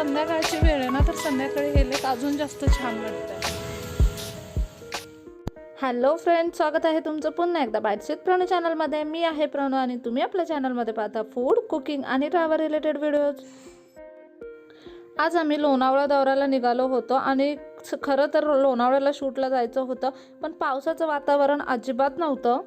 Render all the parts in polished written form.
संध्याकाळची वेळ आहे ना, तर संध्याकाळी हे लेक अजून जास्त छान वाटतं. हॅलो फ्रेंड्स, स्वागत आहे तुमचं पुन्हा एकदा बाईट्स विथ प्राणू चॅनलमध्ये. मी आहे प्राणू आणि तुम्ही आपल्या चॅनलमध्ये पाहता फूड, कुकिंग आणि ट्रॅव्हल रिलेटेड व्हिडिओज. आज आम्ही लोणावळा दौऱ्याला निघालो होतो आणि खरं तर लोणावळ्याला शूटला जायचं होतं, पण पावसाचं वातावरण अजिबात नव्हतं.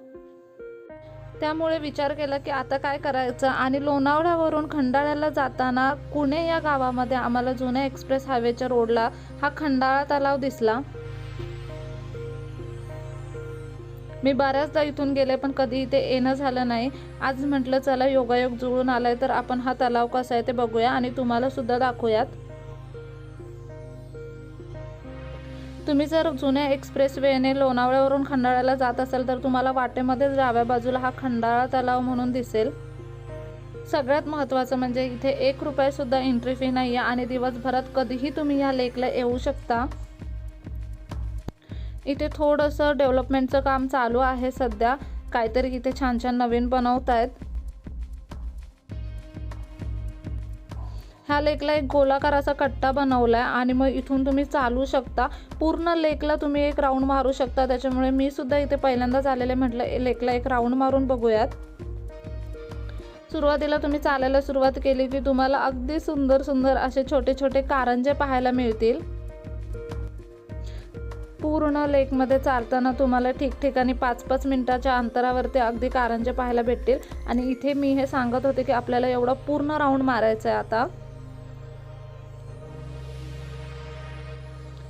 त्यामुळे विचार केला की आता काय करायचं, आणि लोणावळ्यावरून खंडाळ्याला जाताना कुणे या गावामध्ये आम्हाला जुन्या एक्सप्रेस हायवेच्या रोडला हा खंडाळा तलाव दिसला. मी बऱ्याचदा इथून गेले पण कधी इथे येणं झालं नाही. आज म्हटलं चला योगायोग जुळून आलाय तर आपण हा तलाव कसा आहे ते बघूया आणि तुम्हाला सुद्धा दाखवूयात. तुम्ही जर जुन्या एक्सप्रेस वेने लोणावळ्यावरून खंडाळ्याला जात असाल तर तुम्हाला वाटेमध्ये डाव्या बाजूला हा खंडाळा तलाव म्हणून दिसेल. सगळ्यात महत्त्वाचं म्हणजे इथे 1 रुपया सुद्धा एंट्री फी नाही आहे आणि दिवसभरात कधीही तुम्ही या लेकला येऊ शकता. इथे थोडंसं डेव्हलपमेंटचं काम चालू आहे सध्या, काहीतरी इथे छान छान नवीन बनवत आहेत. ह्या लेकला एक गोलाकार असा कट्टा बनवलाय आणि मग इथून तुम्ही चालू शकता. पूर्ण लेकला तुम्ही एक राऊंड मारू शकता. त्याच्यामुळे मी सुद्धा इथे पहिल्यांदाच आलेले, म्हटलं लेकला एक राऊंड मारून बघूयात. सुरुवातीला तुम्ही चालायला सुरुवात केली की तुम्हाला अगदी सुंदर सुंदर असे छोटे छोटे कारंजे पाहायला मिळतील. पूर्ण लेकमध्ये चालताना तुम्हाला ठिकठिकाणी 5-5 मिनिटाच्या अंतरावरती अगदी कारंजे पाहायला भेटतील. आणि इथे मी हे सांगत होते की आपल्याला एवढा पूर्ण राऊंड मारायचा आहे. आता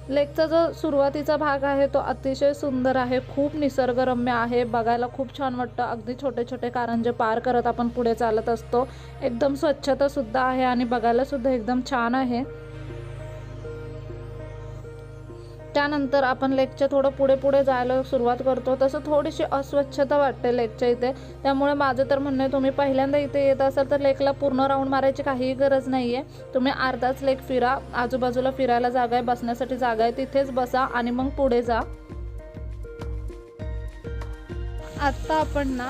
लेकचा जो सुरुवातीचा भाग आहे तो अतिशय सुंदर आहे, खूप निसर्गरम्य आहे, बघायला खूप छान वाटतं. अगदी छोटे छोटे कारंजे पार करत आपण पुढे चालत असतो. एकदम स्वच्छता सुद्धा आहे आणि बघायला सुद्धा एकदम छान आहे. त्यानंतर आपण लेकच्या थोडं पुढे पुढे जायला सुरुवात करतो. तसं थोडीशी अस्वच्छता वाटते लेकच्या इथे. त्यामुळे माझं तर म्हणणं आहे, तुम्ही पहिल्यांदा इथे येत असाल तर लेकला पूर्ण राऊंड मारायची काहीही गरज नाही आहे. तुम्ही अर्धाच लेक फिरा. आजूबाजूला फिरायला जागा आहे, बसण्यासाठी जागा आहे, तिथेच बसा आणि मग पुढे जा. आत्ता आपण ना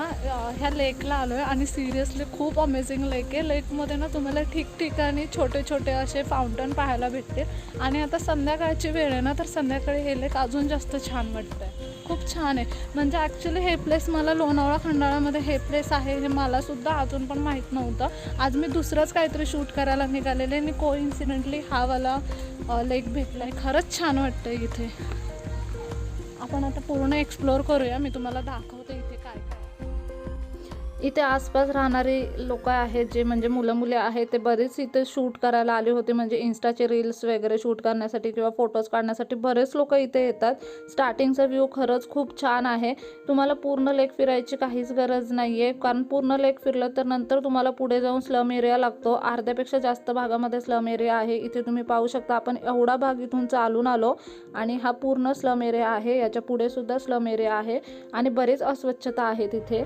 ह्या लेकला आलो आहे आणि सिरियसली खूप अमेझिंग लेक आहे. लेकमध्ये ना तुम्हाला ठिकठिकाणी छोटे छोटे असे फाउंटन पाहायला भेटतील. आणि आता संध्याकाळची वेळ आहे ना, तर संध्याकाळी हे लेक अजून जास्त छान वाटतं आहे. खूप छान आहे. म्हणजे ॲक्च्युली हे प्लेस मला लोणावळा खंडाळामध्ये हे प्लेस आहे हे मलासुद्धा अजून पण माहीत नव्हतं. आज मी दुसरंच काहीतरी शूट करायला निघालेले आणि कोइन्सिडेंटली हा वाला लेक भेटला आहे. खरंच छान वाटतं आहे इथे. आपण आता पूर्ण एक्सप्लोअर करूया. मी तुम्हाला दाखवते इथे काय काय. इथे आसपास राहणारी लोक आहेत जे म्हणजे मुलं मुले आहेत, ते बरेच इथे शूट करायला आले होते. म्हणजे इन्स्टाचे रील्स वगैरे शूट करण्यासाठी किंवा फोटोज काढण्यासाठी बरेच लोक इथे येतात. स्टार्टिंगचा व्ह्यू खरंच खूप छान आहे. तुम्हाला पूर्ण लेक फिरायची काहीच गरज नाही आहे, कारण पूर्ण लेक फिरलं तर नंतर तुम्हाला पुढे जाऊन स्लम एरिया लागतो. अर्ध्यापेक्षा जास्त भागामध्ये स्लम एरिया आहे. इथे तुम्ही पाहू शकता, आपण एवढा भाग इथून चालून आलो आणि हा पूर्ण स्लम एरिया आहे. याच्या पुढे सुद्धा स्लम एरिया आहे आणि बरेच अस्वच्छता आहे तिथे.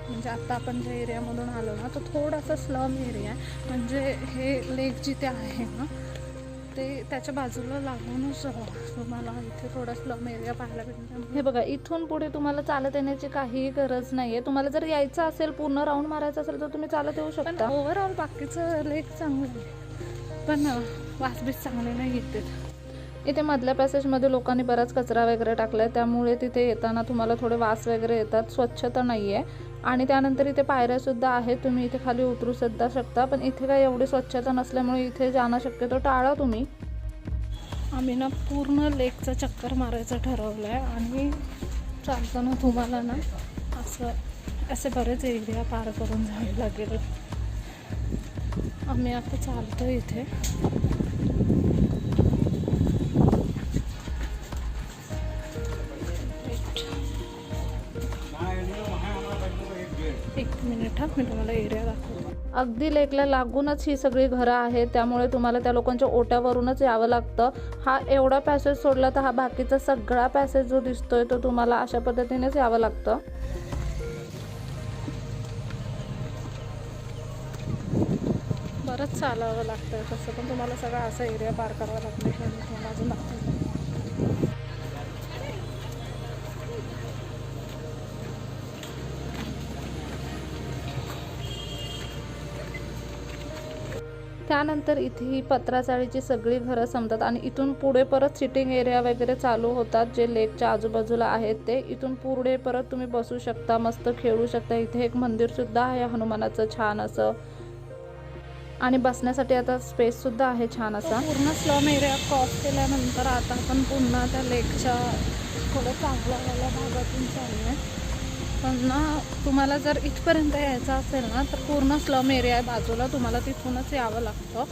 म्हणजे आता आपण ज्या एरियामधून आलो ना, तो थोडासा स्लम एरिया आहे. म्हणजे हे लेक जिथे आहे ना, ते त्याच्या बाजूला लागूनच तुम्हाला इथे थोडा स्लम एरिया पाहायला भेटतो. हे बघा, इथून पुढे तुम्हाला चालत येण्याची काहीही गरज नाही आहे. तुम्हाला जर यायचं असेल, पूर्ण राऊंड मारायचं असेल तर तुम्ही चालत येऊ शकता. पण ओव्हरऑल बाकीचं लेक चांगलं आहे, पण वासबीस चांगले नाही येते. इथे मधल्या पॅसेजमध्ये लोकांनी बराच कचरा वगैरे टाकला आहे, त्यामुळे तिथे येताना तुम्हाला थोडे वास वगैरे येतात. स्वच्छता नाही आहे. आणि त्यानंतर इथे पायऱ्यासुद्धा आहेत, तुम्ही इथे खाली उतरू सुद्धा शकता. पण इथे काय एवढी स्वच्छता नसल्यामुळे इथे जाणं शक्यतो टाळा तुम्ही. आम्ही ना पूर्ण लेकचं चक्कर मारायचं ठरवलं आहे आणि चालताना तुम्हाला ना असे बरेच एरिया पार करून जायला लागेल. आम्ही आता चालतो इथे. एक मिनिट, मी तुम्हाला एरिया दाखवतो. अगदी लेकला लागूनच ही सगळी घरं आहेत, त्यामुळे तुम्हाला त्या लोकांच्या ओट्यावरूनच यावं लागतं. हा एवढा पॅसेज सोडला तर हा बाकीचा सगळा पॅसेज जो दिसतोय तो तुम्हाला अशा पद्धतीनेच यावं लागतं. बरंच चालावं लागतं तसं, पण तुम्हाला सगळा असा एरिया पार करावा लागतो. हे मी तुम्हाला अजून दाखवतो. त्यानंतर इथे ही पत्राचाळीची सगळी घरं संपतात आणि इथून पुढे परत सिटिंग एरिया वगैरे चालू होतात जे लेकच्या आजूबाजूला आहेत ते. इथून पुढे परत तुम्ही बसू शकता, मस्त खेळू शकता. इथे एक मंदिरसुद्धा आहे हनुमानाचं छान असं, आणि बसण्यासाठी आता स्पेससुद्धा आहे छान असा. पूर्ण स्लम एरिया क्रॉस केल्यानंतर आता आपण पुन्हा त्या लेकच्या थोडं चांगल्या भागातून चाललो आहे. पण ना तुम्हाला जर इथपर्यंत यायचं असेल ना तर पूर्ण स्लम एरिया आहे बाजूला, तुम्हाला तिथूनच यावं लागतं.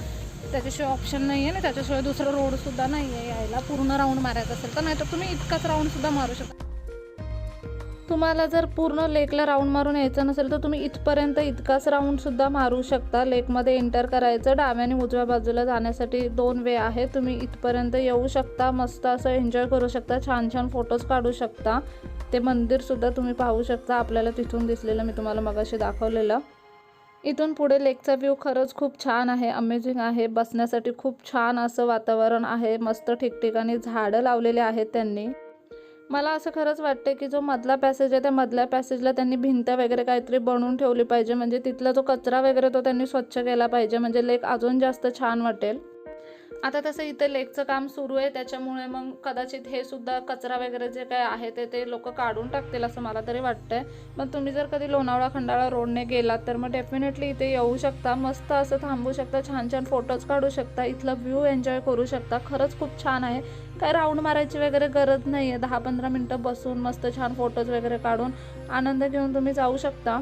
त्याच्याशिवाय ऑप्शन नाही आहे आणि त्याच्याशिवाय दुसरा रोडसुद्धा नाही आहे यायला. पूर्ण राऊंड मारायचा असेल तर, नाही तर तुम्ही इतकाच राऊंडसुद्धा मारू शकता. तुम्हाला जर पूर्ण लेकला राऊंड मारून यायचं नसेल तर तुम्ही इथपर्यंत इतकाच राऊंडसुद्धा मारू शकता. लेकमध्ये एंटर करायचं, डाव्या आणि उजव्या बाजूला जाण्यासाठी 2 वे आहे. तुम्ही इथपर्यंत येऊ शकता, मस्त असं एन्जॉय करू शकता, छान छान फोटोज काढू शकता. ते मंदिरसुद्धा तुम्ही पाहू शकता, आपल्याला तिथून दिसलेलं मी तुम्हाला मगाशी दाखवलेलं. इथून पुढे लेकचा व्ह्यू खरंच खूप छान आहे, अमेझिंग आहे. बसण्यासाठी खूप छान असं वातावरण आहे, मस्त ठिकठिकाणी झाडं लावलेले आहेत त्यांनी. मला असं खरंच वाटते की जो मधला पॅसेज आहे त्या मधल्या पॅसेजला त्यांनी भिंत वगैरे काहीतरी बनवून ठेवली पाहिजे, म्हणजे तिथला जो कचरा वगैरे तो त्यांनी स्वच्छ केला पाहिजे, म्हणजे लेक अजून जास्त छान वाटेल. आता तसं इथे लेकचं काम सुरू आहे त्याच्यामुळे मग कदाचित हे सुद्धा कचरा वगैरे जे काय आहे ते लोक काढून टाकतील असं मला तरी वाटतंय. मग तुम्ही जर कधी लोणावळा खंडाळा रोडने गेलात तर मग डेफिनेटली इथे येऊ शकता, मस्त असं थांबू शकता, छान छान फोटोज काढू शकता, इथला व्ह्यू एन्जॉय करू शकता. खरंच खूप छान आहे, काय राऊंड मारायची वगैरे गरज नाही आहे. 10-15 मिनटं बसून मस्त छान फोटोज वगैरे काढून आनंद घेऊन तुम्ही जाऊ शकता.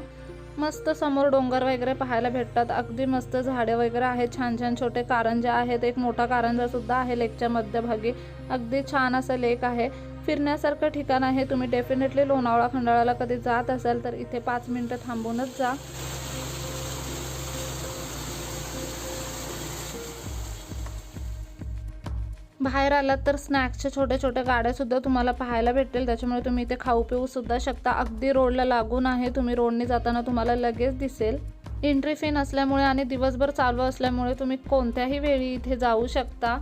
मस्त समोर डोंगर वगैरे पाहायला भेटतात, अगदी मस्त झाडे वगैरे आहेत, छान छान छोटे कारंजे आहेत, एक मोठा कारंजा सुद्धा आहे लेकच्या मध्यभागी. अगदी छान असं लेक आहे, फिरण्यासारखं ठिकाण आहे. तुम्ही डेफिनेटली लोणावळा खंडाळाला कधी जात असाल तर इथे 5 मिनटं थांबूनच जा. बाहेर आलात तर स्नॅक्सच्या छोट्या छोट्या गाड्यासुद्धा तुम्हाला पाहायला भेटतील, त्याच्यामुळे तुम्ही इथे खाऊ पिऊ सुद्धा शकता. अगदी रोडला लागून आहे, तुम्ही रोडने जाताना तुम्हाला लगेच दिसेल. एंट्री फी नसल्यामुळे आणि दिवसभर चालू असल्यामुळे तुम्ही कोणत्याही वेळी इथे जाऊ शकता.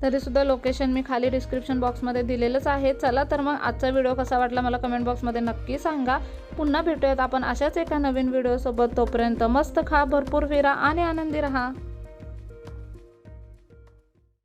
तरीसुद्धा लोकेशन मी खाली डिस्क्रिप्शन बॉक्समध्ये दिलेलंच आहे. चला तर मग आजचा व्हिडिओ कसा वाटला मला कमेंट बॉक्समध्ये नक्की सांगा. पुन्हा भेटूयात आपण अशाच एका नवीन व्हिडिओसोबत. तोपर्यंत मस्त खा, भरपूर फिरा आणि आनंदी राहा.